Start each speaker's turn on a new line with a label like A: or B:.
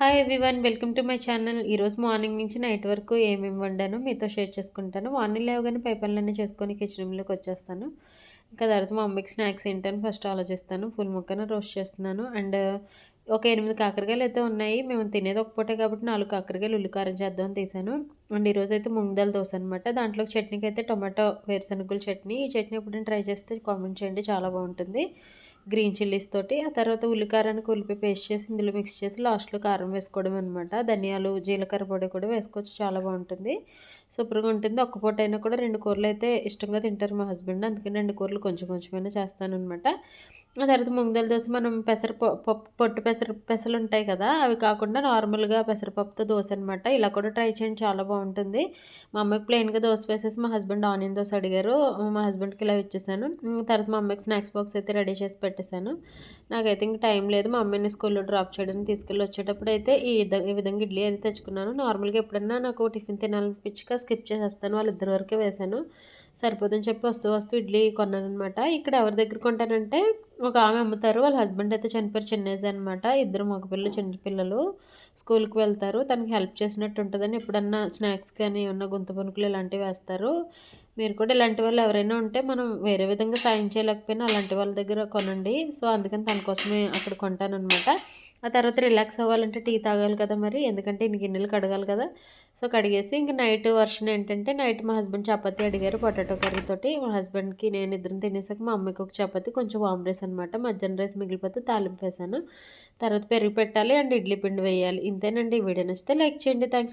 A: Hi everyone, welcome to my channel. ఈరోజు morning నుంచి night వరకు ఏమేమి వండానో మీతో షేర్ చేసుకుంటాను. మార్నింగ్ లేవగానే పై పనులన్నీ చేసుకొని కిచెన్ రూమ్లోకి వచ్చేస్తాను. ఇంకా తర్వాత మా మమ్మీకి స్నాక్స్ ఏంటని ఫస్ట్ ఆలోచిస్తాను. ఫుల్ ముక్కన రోస్ట్ చేస్తున్నాను. అండ్ ఒక 8 కాకరకాయలు అయితే ఉన్నాయి. మేము తినేది ఒక పూటే కాబట్టి 4 కాకరకాయలు ఉల్లికారం చేద్దామని తీసాను. అండ్ ఈరోజైతే మూంగ్ దాల్ దోశ అనమాట. దాంట్లో చట్నీకి అయితే టొమాటో వేరుశనగల చట్నీ. ఈ చట్నీ ఎప్పుడైనా ట్రై చేస్తే కామెంట్ చేయండి, చాలా బాగుంటుంది. గ్రీన్ చిల్లీస్ తోటి. ఆ తర్వాత ఉల్లికారానికి ఉల్లిపాయ పేస్ట్ చేసి ఇందులో మిక్స్ చేసి లాస్ట్‌లో కారం వేసుకోవడం అనమాట. ధనియాలు, జీలకర్ర పొడి కూడా వేసుకోవచ్చు, చాలా బావుంటుంది. సూపర్‌గా ఉంటుంది. ఒక్క పూటైనా కూడా 2 కూరలైతే ఇష్టంగా తింటారు మా హస్బెండ్. అందుకని 2 కూరలు కొంచెం కొంచెమైనా చేస్తాననమాట. ఆ తర్వాత మూంగ్ దాల్ దోస మనం పెసర పప్పు పొట్టు పెసలుంటాయి కదా! అవి కాకుండా నార్మల్‌గా పెసరపప్పుతో దోస అనమాట. ఇలా కూడా ట్రై చేయండి, చాలా బావుంటుంది. మా అమ్మకి ప్లెయిన్‌గా దోస వేసేసి మా హస్బెండ్ ఆనియన్ దోస అడిగారు. మా హస్బెండ్‌కి ఇలా ఇచ్చేసాను. తర్వాత మా అమ్మకి స్నాక్స్ బాక్స్ అయితే రెడీ చేసి పెట్టేసాను. నాకైతే ఇంక టైం లేదు. మా అమ్మని స్కూల్‌లో డ్రాప్ చేయడానికి తీసుకెళ్ళి వచ్చేటప్పుడైతే ఈ విధంగా ఇడ్లీ అయితే తెచ్చుకున్నాను. నార్మల్‌గా ఎప్పుడన్నా నాకు టిఫిన్ తినాలనిపించక స్కిప్ చేసేస్తాను. వాళ్ళిద్దరి వరకే వేశాను. సరిపోదని చెప్పి వస్తూ వస్తూ ఇడ్లీ కొన్నాననమాట. ఇక్కడ ఎవరి దగ్గర కొంటానంటే ఒక ఆమె అమ్ముతారు. వాళ్ళ హస్బెండ్ అయితే చనిపోయారు. చిన్న ఏజే అనమాట. ఇద్దరు మగపిల్లలు, చిన్న పిల్లలు స్కూల్‌కి వెళ్తారు. తనకి హెల్ప్ చేసినట్టు ఉంటదని ఎప్పుడన్నా స్నాక్స్ కానీ, ఏమన్నా గుంత పొనుకులు ఇలాంటివి వేస్తారు. మీరు కూడా ఇలాంటి వాళ్ళు ఎవరైనా ఉంటే మనం వేరే విధంగా సాయం చేయలేకపోయినా అలాంటి వాళ్ళ దగ్గర కొనండి. సో, అందుకని తన కోసమే అక్కడ కొంటాననమాట. ఆ తర్వాత రిలాక్స్ అవ్వాలంటే టీ తాగాలి కదా మరి. ఎందుకంటే ఇన్ని గిన్నెలు కడగాలి కదా! సో, కడిగేసి ఇంక నైట్ వర్షన్ ఏంటంటే నైట్ మా హస్బెండ్ చపాతీ అడిగారు పొటాటో కర్రీతోటి. మా హస్బెండ్‌కి నేను ఇద్దరం తినేసాక మా అమ్మకి ఒక చపాతీ, కొంచెం వామ్ రైస్ అనమాట. మధ్యాహ్నం రైస్ మిగిలిపోతే తాలింపేసాను. తర్వాత పెరుగు పెట్టాలి అండ్ ఇడ్లీ పిండి వేయాలి. ఇంతేనండి. ఈ వీడియో నచ్చితే లైక్ చేయండి. థాంక్స్